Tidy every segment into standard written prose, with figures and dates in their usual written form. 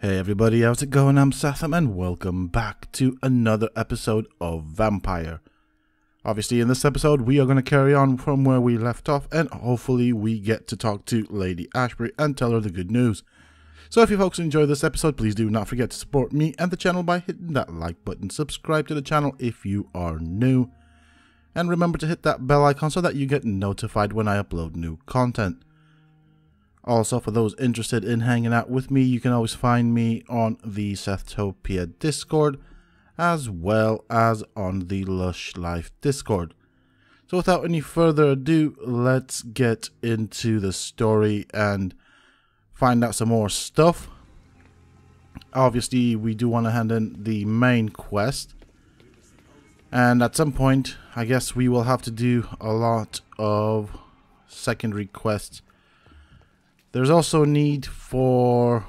Hey everybody, how's it going? I'm Sethum and welcome back to another episode of Vampyr. Obviously in this episode we are going to carry on from where we left off and hopefully we get to talk to Lady Ashbury and tell her the good news. So if you folks enjoy this episode, please do not forget to support me and the channel by hitting that like button, subscribe to the channel if you are new, and remember to hit that bell icon so that you get notified when I upload new content. Also, for those interested in hanging out with me, you can always find me on the Sethtopia Discord, as well as on the Lush Life Discord. So without any further ado, let's get into the story and find out some more stuff. Obviously, we do want to hand in the main quest. And at some point, I guess we will have to do a lot of secondary quests. There's also a need for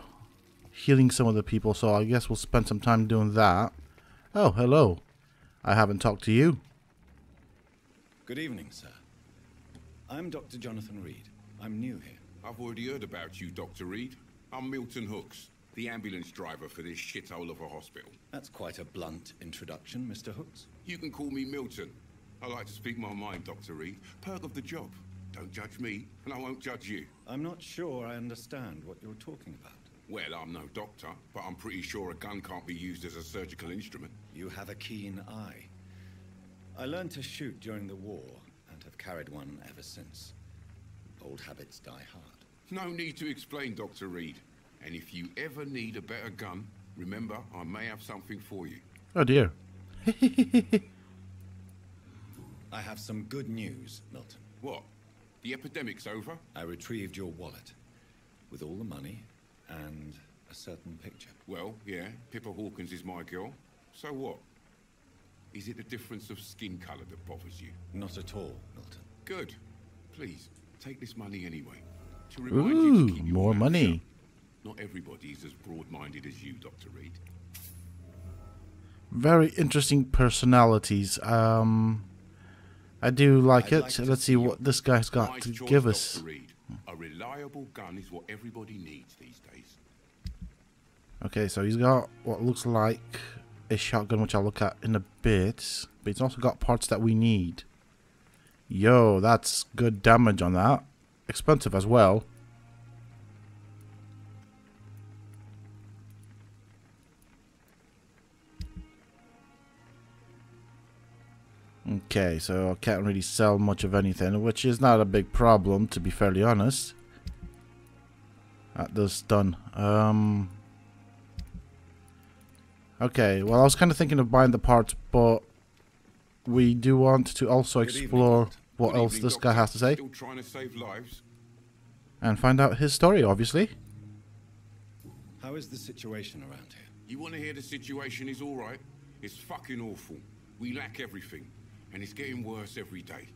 healing some of the people, so I guess we'll spend some time doing that. Oh, hello. I haven't talked to you. Good evening, sir. I'm Dr. Jonathan Reed. I'm new here. I've already heard about you, Dr. Reed. I'm Milton Hooks, the ambulance driver for this shithole of a hospital. That's quite a blunt introduction, Mr. Hooks. You can call me Milton. I like to speak my mind, Dr. Reed. Perk of the job. Don't judge me, and I won't judge you. I'm not sure I understand what you're talking about. Well, I'm no doctor, but I'm pretty sure a gun can't be used as a surgical instrument. You have a keen eye. I learned to shoot during the war, and have carried one ever since. Old habits die hard. No need to explain, Dr. Reed. And if you ever need a better gun, remember, I may have something for you. Oh dear. I have some good news, Milton. What? The epidemic's over? I retrieved your wallet, with all the money, and a certain picture. Well, yeah, Pippa Hawkins is my girl. So what? Is it the difference of skin colour that bothers you? Not at all, Milton. Good. Please, take this money anyway. To remind you to keep your more mouth money. shut. Not everybody's as broad-minded as you, Dr. Reed. Very interesting personalities. I do like it. Let's see what this guy's got Nice to choice, give us. Dr. Reed. A reliable gun is what everybody needs these days. Okay, so he's got what looks like a shotgun, which I'll look at in a bit. But he's also got parts that we need. Yo, that's good damage on that. Expensive as well. Okay, so I can't really sell much of anything, which is not a big problem, to be fairly honest. At this done. Okay, well, I was kind of thinking of buying the parts, but we do want to also explore what else this guy has to say. Still trying to save lives? And find out his story, obviously. How is the situation around here? You want to hear the situation is all right? It's fucking awful. We lack everything, and it's getting worse every day.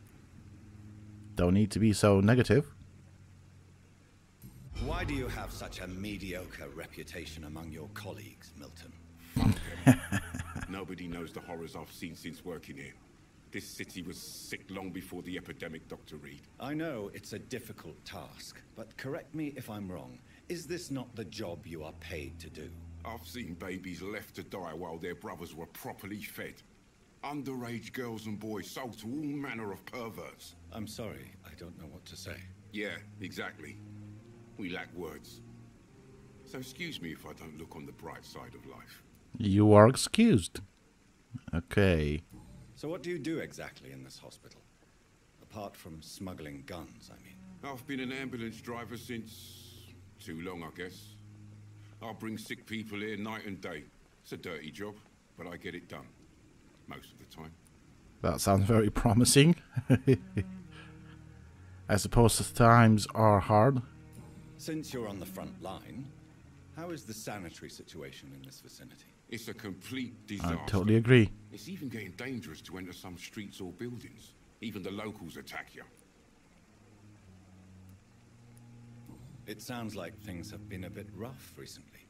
Don't need to be so negative. Why do you have such a mediocre reputation among your colleagues, Milton? Nobody knows the horrors I've seen since working here. This city was sick long before the epidemic, Dr. Reed. I know it's a difficult task, but correct me if I'm wrong. Is this not the job you are paid to do? I've seen babies left to die while their brothers were properly fed. Underage girls and boys sold to all manner of perverts. I'm sorry, I don't know what to say. Yeah, exactly. We lack words. So excuse me if I don't look on the bright side of life. You are excused. Okay. So what do you do exactly in this hospital? Apart from smuggling guns, I mean. I've been an ambulance driver since... too long, I guess. I'll bring sick people here night and day. It's a dirty job, but I get it done. Most of the time. That sounds very promising. I suppose the times are hard. Since you're on the front line, how is the sanitary situation in this vicinity? It's a complete disaster. I totally agree. It's even getting dangerous to enter some streets or buildings. Even the locals attack you. It sounds like things have been a bit rough recently.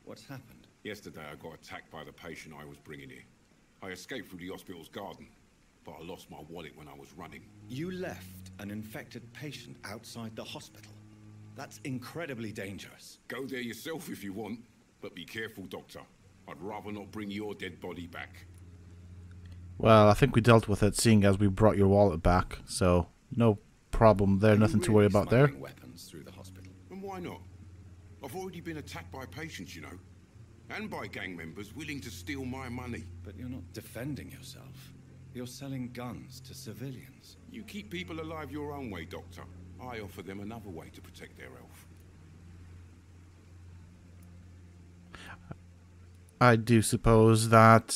What's happened? Yesterday I got attacked by the patient I was bringing here. I escaped through the hospital's garden, but I lost my wallet when I was running. You left an infected patient outside the hospital? That's incredibly dangerous. Go there yourself if you want. But be careful, Doctor. I'd rather not bring your dead body back. Well, I think we dealt with it, seeing as we brought your wallet back, so no problem there, nothing to worry about there. Weapons through the hospital? And why not? I've already been attacked by patients, you know. And by gang members willing to steal my money. But you're not defending yourself. You're selling guns to civilians. You keep people alive your own way, Doctor. I offer them another way to protect their health. I do suppose that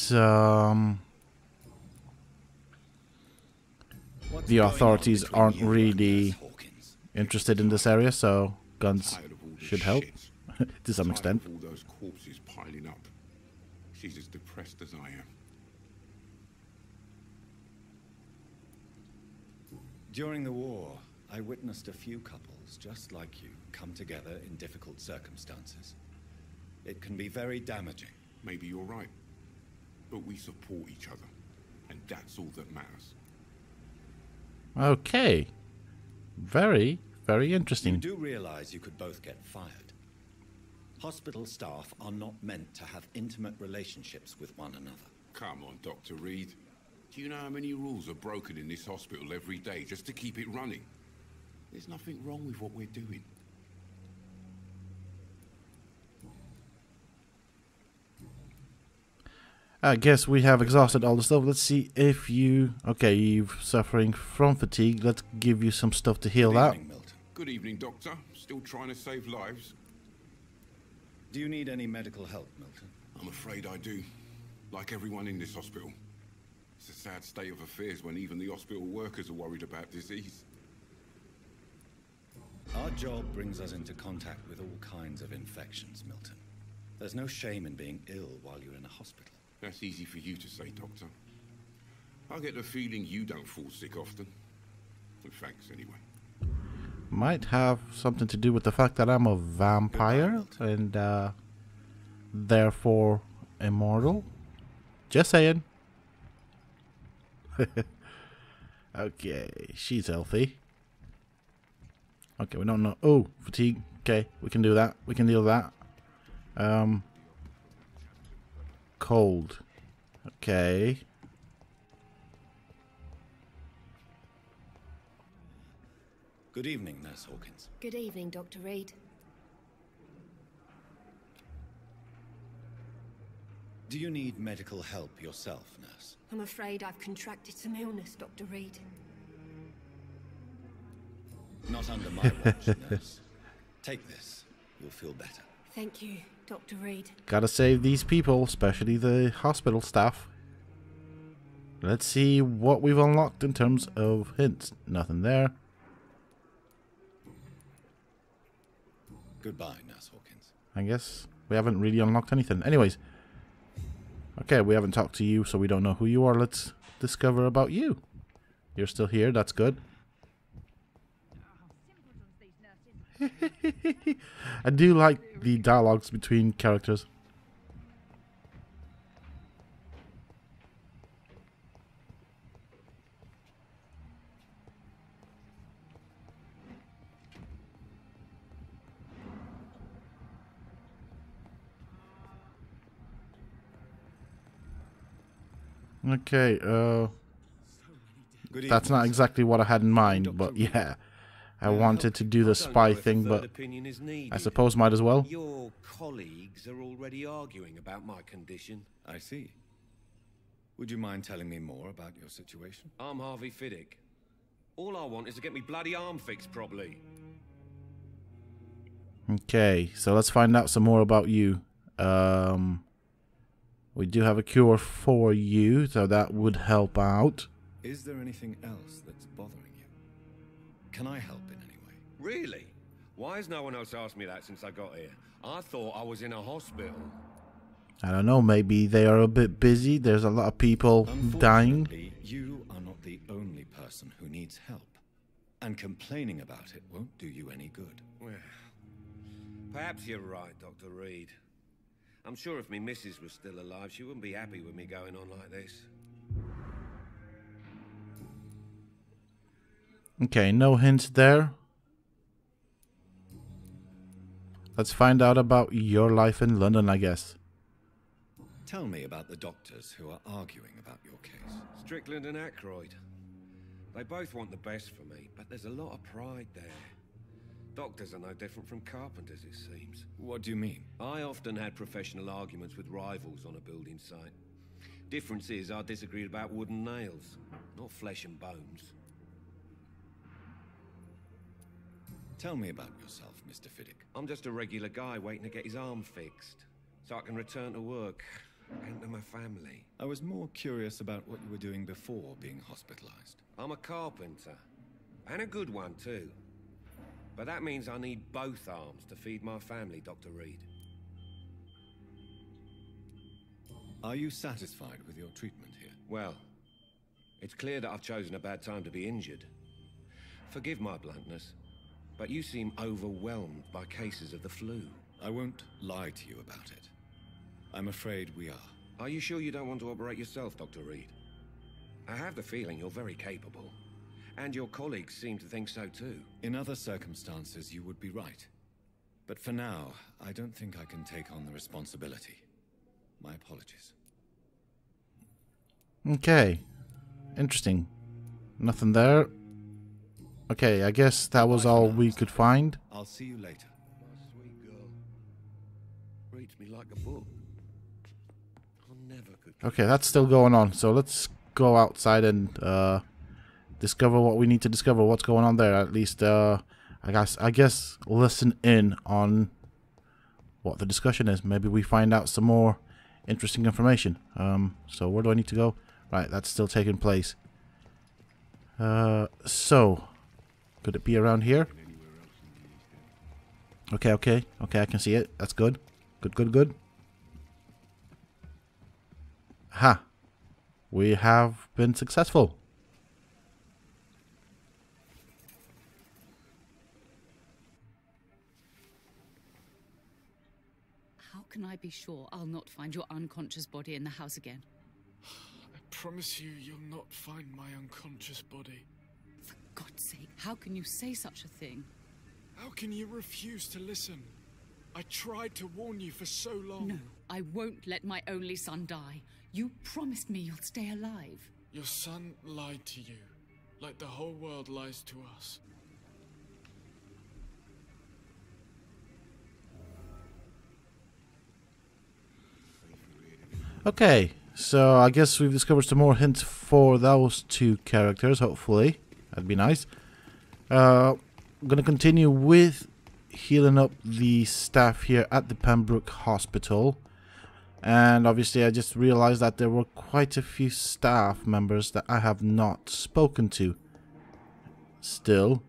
the authorities aren't really interested in this area, so guns should help to some extent. All those corpses piling up. She's as depressed as I am. During the war, I witnessed a few couples just like you come together in difficult circumstances. It can be very damaging. Maybe you're right. But we support each other. And that's all that matters. Okay. Very, very interesting. You do realize you could both get fired. Hospital staff are not meant to have intimate relationships with one another. Come on, Dr. Reed. Do you know how many rules are broken in this hospital every day just to keep it running? There's nothing wrong with what we're doing. I guess we have exhausted all the stuff. Let's see if you... Okay, you're suffering from fatigue. Let's give you some stuff to heal that. Good evening, Milton. Good evening, Doctor. Still trying to save lives? Do you need any medical help, Milton? I'm afraid I do. Like everyone in this hospital. It's a sad state of affairs when even the hospital workers are worried about disease. Our job brings us into contact with all kinds of infections, Milton. There's no shame in being ill while you're in a hospital. That's easy for you to say, Doctor. I get the feeling you don't fall sick often. Well, thanks, anyway. Might have something to do with the fact that I'm a vampire and therefore immortal. Just saying. Okay, she's healthy. Okay, we don't know. Oh, fatigue. Okay, we can do that. We can deal with that. Cold. Okay. Good evening, Nurse Hawkins. Good evening, Dr. Reed. Do you need medical help yourself, Nurse? I'm afraid I've contracted some illness, Dr. Reed. Not under my watch, Nurse. Take this. You'll feel better. Thank you, Dr. Reed. Gotta save these people, especially the hospital staff. Let's see what we've unlocked in terms of hints. Nothing there. Goodbye, Nurse Hawkins. I guess we haven't really unlocked anything. Anyways. Okay, we haven't talked to you, so we don't know who you are. Let's discover about you. You're still here, that's good. I do like the dialogues between characters. Okay, that's not exactly what I had in mind, but yeah. I wanted to do the spy thing, but I suppose might as well. Your colleagues are already arguing about my condition. I see. Would you mind telling me more about your situation? I'm Harvey Fiddick. All I want is to get me bloody arm fixed properly. Okay, so let's find out some more about you. We do have a cure for you, so that would help out. Is there anything else that's bothering you? Can I help in any way? Really? Why has no one else asked me that since I got here? I thought I was in a hospital. I don't know, maybe they are a bit busy. There's a lot of people dying. Unfortunately, you are not the only person who needs help. And complaining about it won't do you any good. Well, perhaps you're right, Dr. Reed. I'm sure if me missus was still alive, she wouldn't be happy with me going on like this. Okay, no hints there. let's find out about your life in London, I guess. Tell me about the doctors who are arguing about your case. Strickland and Aykroyd. They both want the best for me, but there's a lot of pride there. Doctors are no different from carpenters, it seems. What do you mean? I often had professional arguments with rivals on a building site. Difference is, I disagreed about wooden nails, not flesh and bones. Tell me about yourself, Mr. Fiddick. I'm just a regular guy waiting to get his arm fixed, so I can return to work and to my family. I was more curious about what you were doing before being hospitalized. I'm a carpenter, and a good one too. But that means I need both arms to feed my family, Dr. Reed. Are you satisfied with your treatment here? Well, it's clear that I've chosen a bad time to be injured. Forgive my bluntness, but you seem overwhelmed by cases of the flu. I won't lie to you about it. I'm afraid we are. Are you sure you don't want to operate yourself, Dr. Reed? I have the feeling you're very capable. And your colleagues seem to think so too. In other circumstances, you would be right. But for now, I don't think I can take on the responsibility. My apologies. Okay. Interesting. Nothing there. Okay, I guess that was all we could find. I'll see you later. My sweet girl reads me like a book. I never could. Okay, that's still going on. So let's go outside and discover what we need to discover. What's going on there? At least, I guess, listen in on what the discussion is. Maybe we find out some more interesting information. So where do I need to go? Right, that's still taking place. So could it be around here? Okay, I can see it. That's good. Good. Ha! We have been successful. How can I be sure I'll not find your unconscious body in the house again? I promise you'll not find my unconscious body. For God's sake, how can you say such a thing? How can you refuse to listen? I tried to warn you for so long. No, I won't let my only son die. You promised me you'll stay alive. Your son lied to you, like the whole world lies to us. Okay, so I guess we've discovered some more hints for those two characters, hopefully. That'd be nice. I'm going to continue with healing up the staff here at the Pembroke Hospital. And obviously I just realized that there were quite a few staff members that I have not spoken to still.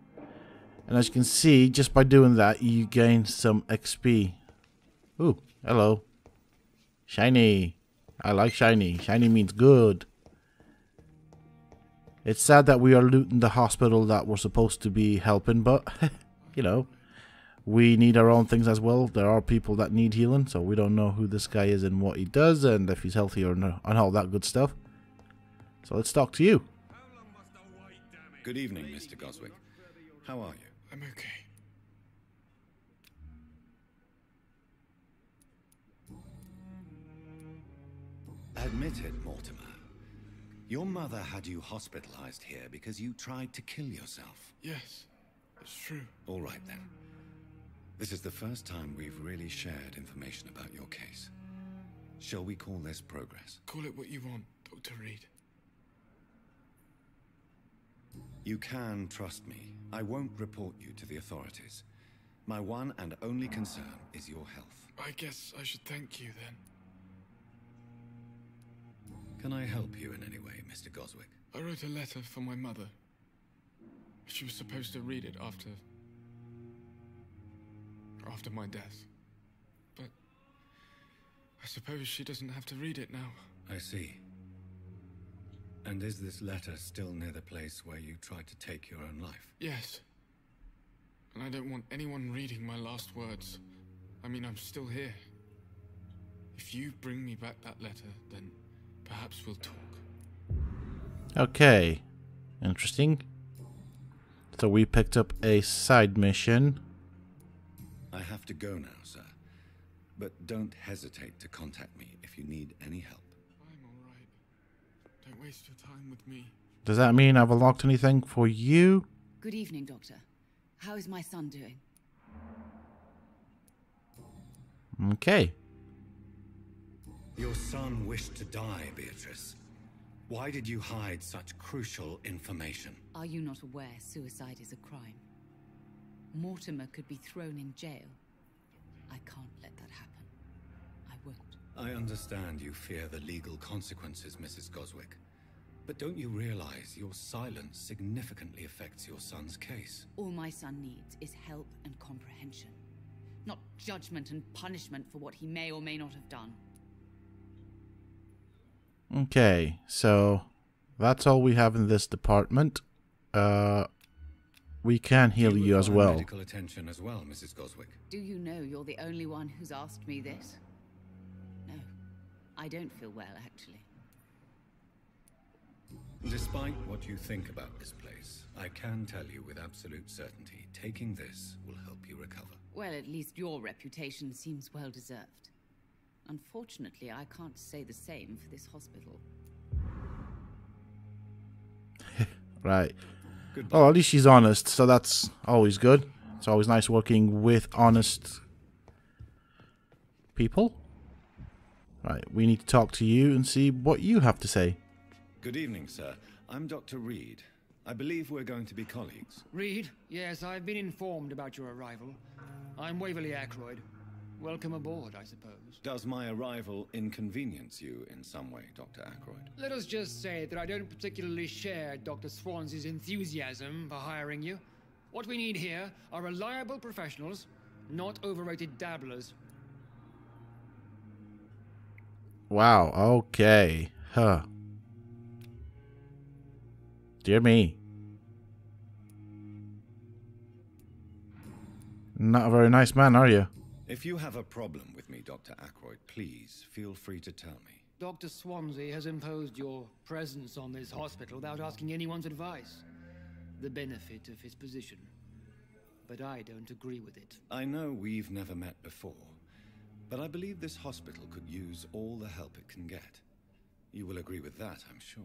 And as you can see, just by doing that, you gain some XP. Ooh, hello. Shiny. I like shiny. Shiny means good. It's sad that we are looting the hospital that we're supposed to be helping, but, you know, we need our own things as well. There are people that need healing, so we don't know who this guy is and what he does and if he's healthy or not, and all that good stuff. So let's talk to you. Good evening, Mr. Goswick. How are you? I'm okay. Admit it, Mortimer. Your mother had you hospitalized here because you tried to kill yourself. Yes, it's true. All right, then. This is the first time we've really shared information about your case. Shall we call this progress? Call it what you want, Dr. Reed. You can trust me. I won't report you to the authorities. My one and only concern is your health. I guess I should thank you then. Can I help you in any way, Mr. Goswick? I wrote a letter for my mother. She was supposed to read it after my death. But I suppose she doesn't have to read it now. I see. And is this letter still near the place where you tried to take your own life? Yes. And I don't want anyone reading my last words. I mean, I'm still here. If you bring me back that letter, then perhaps we'll talk. Okay. Interesting. So we picked up a side mission. I have to go now, sir. But don't hesitate to contact me if you need any help. I'm alright. Don't waste your time with me. Does that mean I've unlocked anything for you? Good evening, Doctor. How is my son doing? Okay. Your son wished to die, Beatrice. Why did you hide such crucial information? Are you not aware suicide is a crime? Mortimer could be thrown in jail. I can't let that happen. I won't. I understand you fear the legal consequences, Mrs. Goswick. But don't you realize your silence significantly affects your son's case? All my son needs is help and comprehension. Not judgment and punishment for what he may or may not have done. Okay, so that's all we have in this department. We can heal you as well. Medical attention as well, Mrs. Goswick. Do you know you're the only one who's asked me this? No, I don't feel well, actually. Despite what you think about this place, I can tell you with absolute certainty, taking this will help you recover. Well, at least your reputation seems well deserved. Unfortunately, I can't say the same for this hospital. Right. Goodbye. Oh, at least she's honest, so that's always good. It's always nice working with honest people. Right, we need to talk to you and see what you have to say. Good evening, sir. I'm Dr. Reed. I believe we're going to be colleagues. Reed? Yes, I've been informed about your arrival. I'm Waverly Ackroyd. Welcome aboard, I suppose. Does my arrival inconvenience you in some way, Dr. Ackroyd? Let us just say that I don't particularly share Dr. Swansea's enthusiasm for hiring you. What we need here are reliable professionals, not overrated dabblers. Wow, okay. Huh. Dear me. Not a very nice man, are you? If you have a problem with me, Dr. Ackroyd, please feel free to tell me. Dr. Swansea has imposed your presence on this hospital without asking anyone's advice. The benefit of his position. But I don't agree with it. I know we've never met before, but I believe this hospital could use all the help it can get. You will agree with that, I'm sure.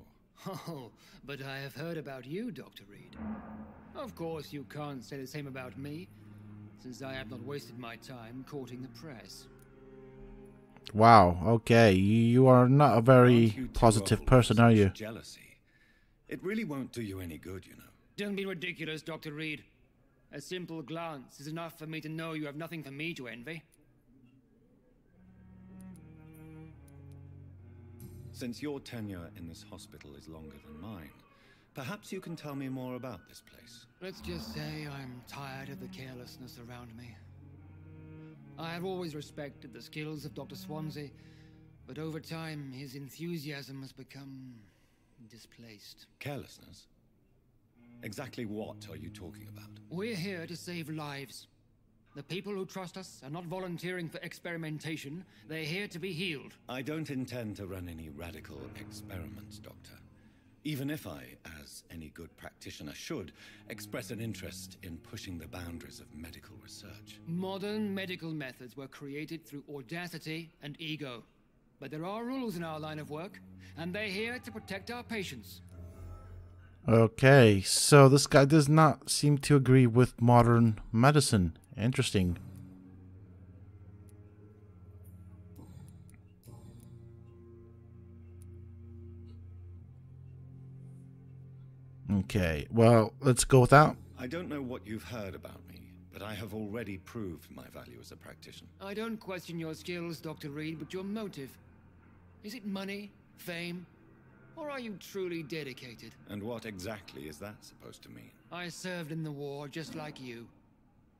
Oh, but I have heard about you, Dr. Reed. Of course, you can't say the same about me, since I have not wasted my time courting the press. Wow, okay. You are not a very positive person, are you? Jealousy. It really won't do you any good, you know. Don't be ridiculous, Dr. Reed. A simple glance is enough for me to know you have nothing for me to envy. Since your tenure in this hospital is longer than mine, perhaps you can tell me more about this place. Let's just say I'm tired of the carelessness around me. I have always respected the skills of Dr. Swansea, but over time his enthusiasm has become displaced. Carelessness? Exactly what are you talking about? We're here to save lives. The people who trust us are not volunteering for experimentation. They're here to be healed. I don't intend to run any radical experiments, Doctor. Even if I, as any good practitioner should, express an interest in pushing the boundaries of medical research. Modern medical methods were created through audacity and ego. But there are rules in our line of work, and they're here to protect our patients. Okay, so this guy does not seem to agree with modern medicine. Interesting. Okay, well, let's go with that. I don't know what you've heard about me, but I have already proved my value as a practitioner. I don't question your skills, Dr. Reed, but your motive. Is it money, fame, or are you truly dedicated? And what exactly is that supposed to mean? I served in the war just like you.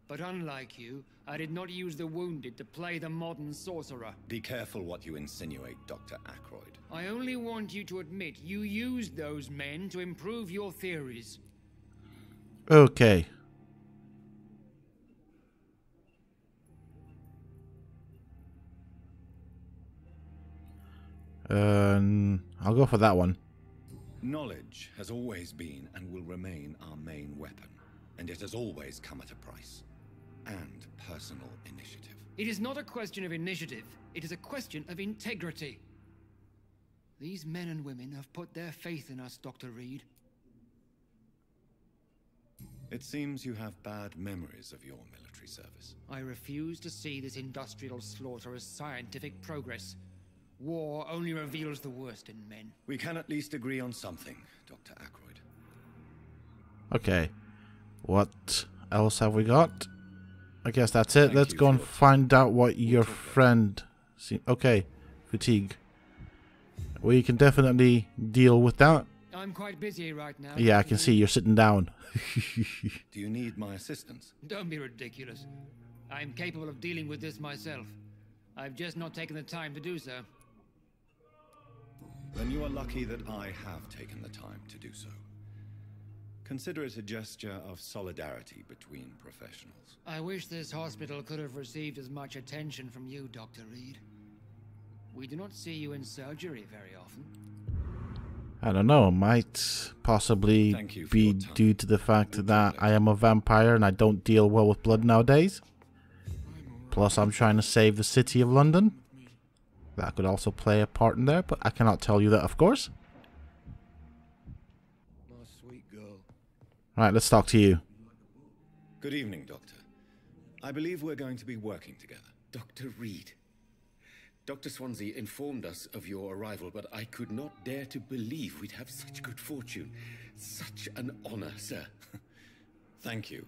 But unlike you, I did not use the wounded to play the modern sorcerer. Be careful what you insinuate, Dr. Ackroyd. I only want you to admit you used those men to improve your theories. Okay. I'll go for that one. Knowledge has always been and will remain our main weapon, and it has always come at a price. and personal initiative. It is not a question of initiative. It is a question of integrity. These men and women have put their faith in us, Dr. Reed. It seems you have bad memories of your military service. I refuse to see this industrial slaughter as scientific progress. War only reveals the worst in men. We can at least agree on something, Dr. Ackroyd. Okay. What else have we got? I guess that's it. Thank Let's you go and for your find out what your friend... Okay. Fatigue. We can definitely deal with that. I'm quite busy right now. Yeah, I can see you're sitting down. Do you need my assistance? Don't be ridiculous. I'm capable of dealing with this myself. I've just not taken the time to do so. Then you are lucky that I have taken the time to do so. Consider it a gesture of solidarity between professionals. I wish this hospital could have received as much attention from you, Dr. Reed. We do not see you in surgery very often. I don't know. It might possibly be due to the fact that I am a vampire and I don't deal well with blood nowadays. Plus, I'm trying to save the city of London. That could also play a part in there, but I cannot tell you that, of course. My sweet girl. Right, let's talk to you. Good evening, Doctor. I believe we're going to be working together. Dr. Reed. Dr. Swansea informed us of your arrival, but I could not dare to believe we'd have such good fortune. Such an honor, sir. Thank you.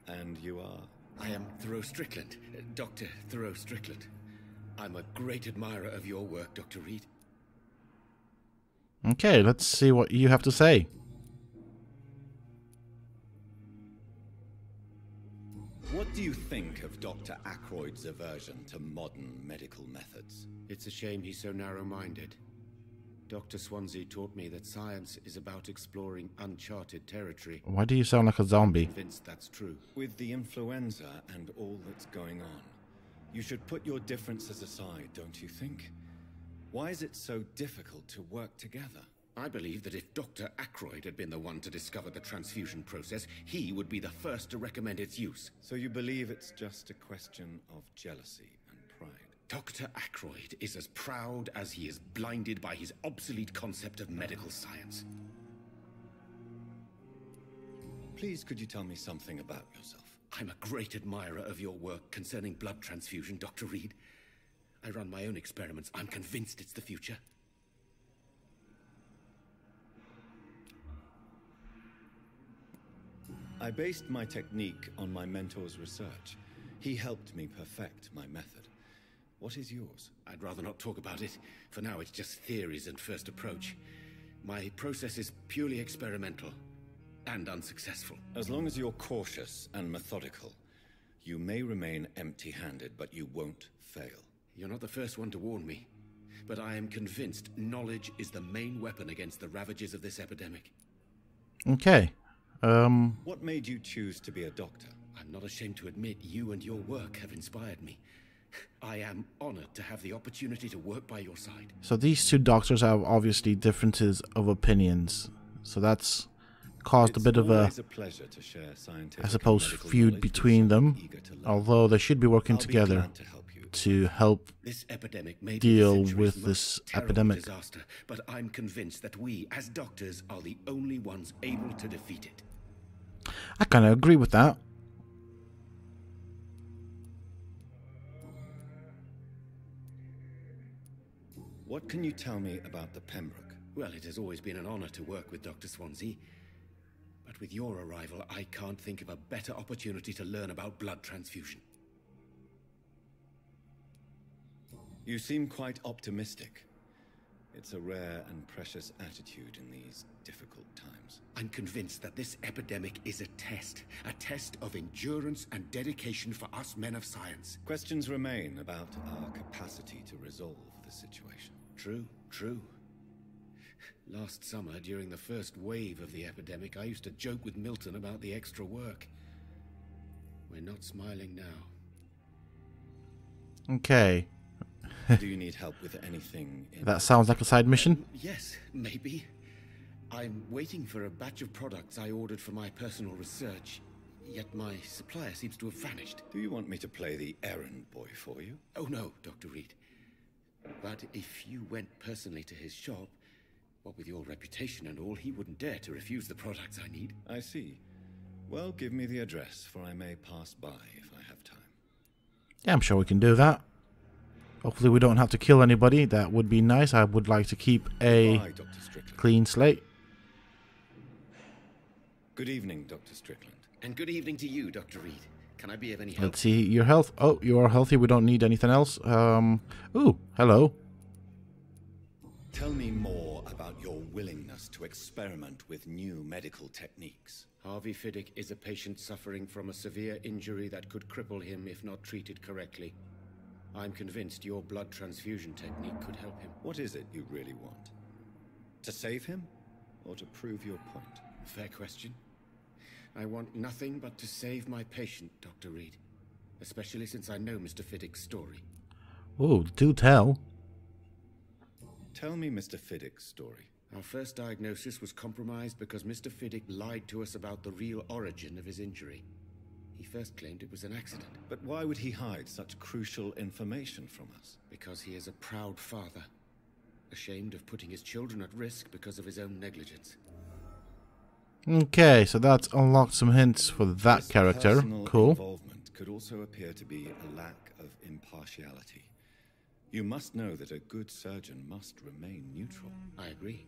And you are? I am Thoreau Strickland, Dr. Thoreau Strickland. I'm a great admirer of your work, Dr. Reed. Okay, let's see what you have to say. What do you think of Dr. Ackroyd's aversion to modern medical methods? It's a shame he's so narrow-minded. Dr. Swansea taught me that science is about exploring uncharted territory. Why do you sound like a zombie? I'm convinced that's true. With the influenza and all that's going on, you should put your differences aside, don't you think? Why is it so difficult to work together? I believe that if Dr. Ackroyd had been the one to discover the transfusion process, he would be the first to recommend its use. So you believe it's just a question of jealousy and pride? Dr. Ackroyd is as proud as he is blinded by his obsolete concept of medical science. Please, could you tell me something about yourself? I'm a great admirer of your work concerning blood transfusion, Dr. Reed. I run my own experiments. I'm convinced it's the future. I based my technique on my mentor's research. He helped me perfect my method. What is yours? I'd rather not talk about it. For now, it's just theories and first approach. My process is purely experimental and unsuccessful. As long as you're cautious and methodical, you may remain empty-handed, but you won't fail. You're not the first one to warn me, but I am convinced knowledge is the main weapon against the ravages of this epidemic. Okay. What made you choose to be a doctor? I'm not ashamed to admit you and your work have inspired me. I am honored to have the opportunity to work by your side. So these two doctors have obviously differences of opinions. So that's caused a bit of a pleasure to share scientific, I suppose, feud between them. Although they should be working together to help this epidemic may deal with this epidemic. Disaster, but I'm convinced that we, as doctors, are the only ones able to defeat it. I kind of agree with that. What can you tell me about the Pembroke? Well, it has always been an honor to work with Dr. Swansea. But with your arrival, I can't think of a better opportunity to learn about blood transfusion. You seem quite optimistic. It's a rare and precious attitude in these difficult times. I'm convinced that this epidemic is a test of endurance and dedication for us men of science. Questions remain about our capacity to resolve the situation. True. Last summer, during the first wave of the epidemic, I used to joke with Milton about the extra work. We're not smiling now. Okay. Do you need help with anything? That sounds like a side mission. Yes, maybe. I'm waiting for a batch of products I ordered for my personal research. yet my supplier seems to have vanished. Do you want me to play the errand boy for you? Oh no, Dr. Reed. But if you went personally to his shop, what with your reputation and all, he wouldn't dare to refuse the products I need. I see. Well, give me the address, for I may pass by if I have time. Yeah, I'm sure we can do that. Hopefully we don't have to kill anybody. That would be nice. I would like to keep a Goodbye, Dr. Strickland. clean slate. Good evening, Dr. Strickland. And good evening to you, Dr. Reed. Can I be of any help? Let's see your health. Oh, you are healthy. We don't need anything else. Ooh, hello. Tell me more about your willingness to experiment with new medical techniques. Harvey Fiddick is a patient suffering from a severe injury that could cripple him if not treated correctly. I'm convinced your blood transfusion technique could help him. What is it you really want? To save him, or to prove your point? Fair question. I want nothing but to save my patient, Dr. Reed. Especially since I know Mr. Fiddick's story. Oh, do tell. Tell me Mr. Fiddick's story. Our first diagnosis was compromised because Mr. Fiddick lied to us about the real origin of his injury. He first claimed it was an accident. But why would he hide such crucial information from us? Because he is a proud father, ashamed of putting his children at risk because of his own negligence. Okay, so that's unlocked some hints for that This character. personal Cool. involvement could also appear to be a lack of impartiality. You must know that a good surgeon must remain neutral. I agree.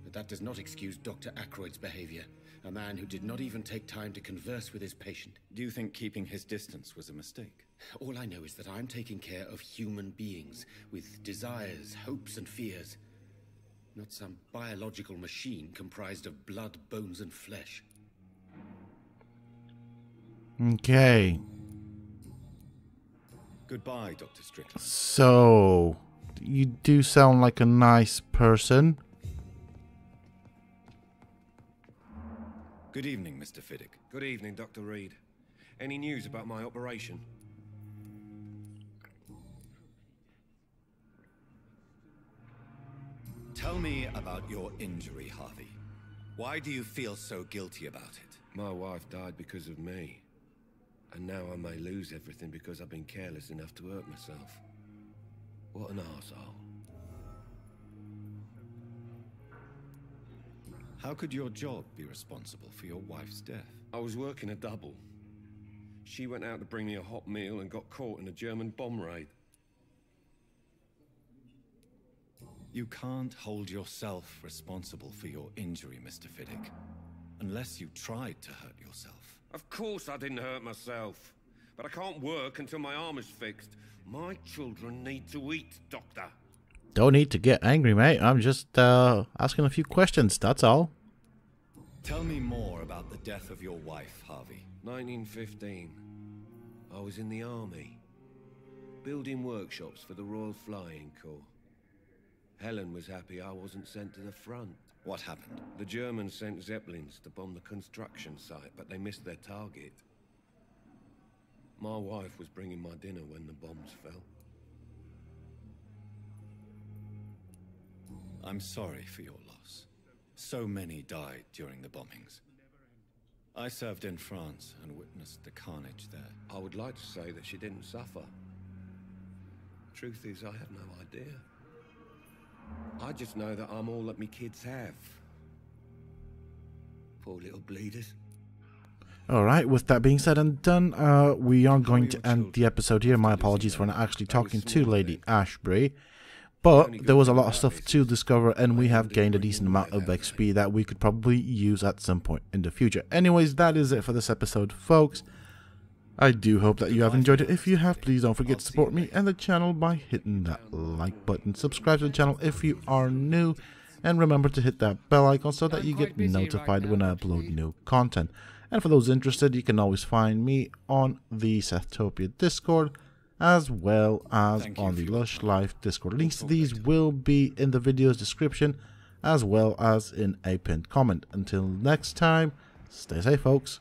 But that does not excuse Dr. Ackroyd's behavior. A man who did not even take time to converse with his patient. Do you think keeping his distance was a mistake? All I know is that I'm taking care of human beings with desires, hopes, and fears. Not some biological machine comprised of blood, bones, and flesh. Okay. Goodbye, Dr. Strickland. So, you do sound like a nice person. Good evening, Mr. Fiddick. Good evening, Dr. Reed. Any news about my operation? Tell me about your injury, Harvey. Why do you feel so guilty about it? My wife died because of me. And now I may lose everything because I've been careless enough to hurt myself. What an arsehole. How could your job be responsible for your wife's death? I was working a double. She went out to bring me a hot meal and got caught in a German bomb raid. You can't hold yourself responsible for your injury, Mr. Fiddick, unless you tried to hurt yourself. Of course I didn't hurt myself. But I can't work until my arm is fixed. My children need to eat, Doctor. Don't need to get angry, mate. I'm just asking a few questions, that's all. Tell me more about the death of your wife, Harvey. 1915. I was in the army, building workshops for the Royal Flying Corps. Helen was happy I wasn't sent to the front. What happened? The Germans sent Zeppelins to bomb the construction site, but they missed their target. My wife was bringing my dinner when the bombs fell. I'm sorry for your loss. So many died during the bombings. I served in France and witnessed the carnage there. I would like to say that she didn't suffer. Truth is, I have no idea. I just know that I'm all that me kids have. Poor little bleeders. Alright, with that being said and done, we are going to end the episode here. My apologies for not actually talking to Lady Ashbury. But there was a lot of stuff to discover, and we have gained a decent amount of XP that we could probably use at some point in the future. Anyways, that is it for this episode, folks. I do hope that you have enjoyed it. If you have, please don't forget to support me and the channel by hitting that like button. Subscribe to the channel if you are new, and remember to hit that bell icon so that you get notified when I upload new content. And for those interested, you can always find me on the Sethtopia Discord, as well as on the Lush Life Discord. Links to these will be in the video's description, as well as in a pinned comment. Until next time, stay safe, folks.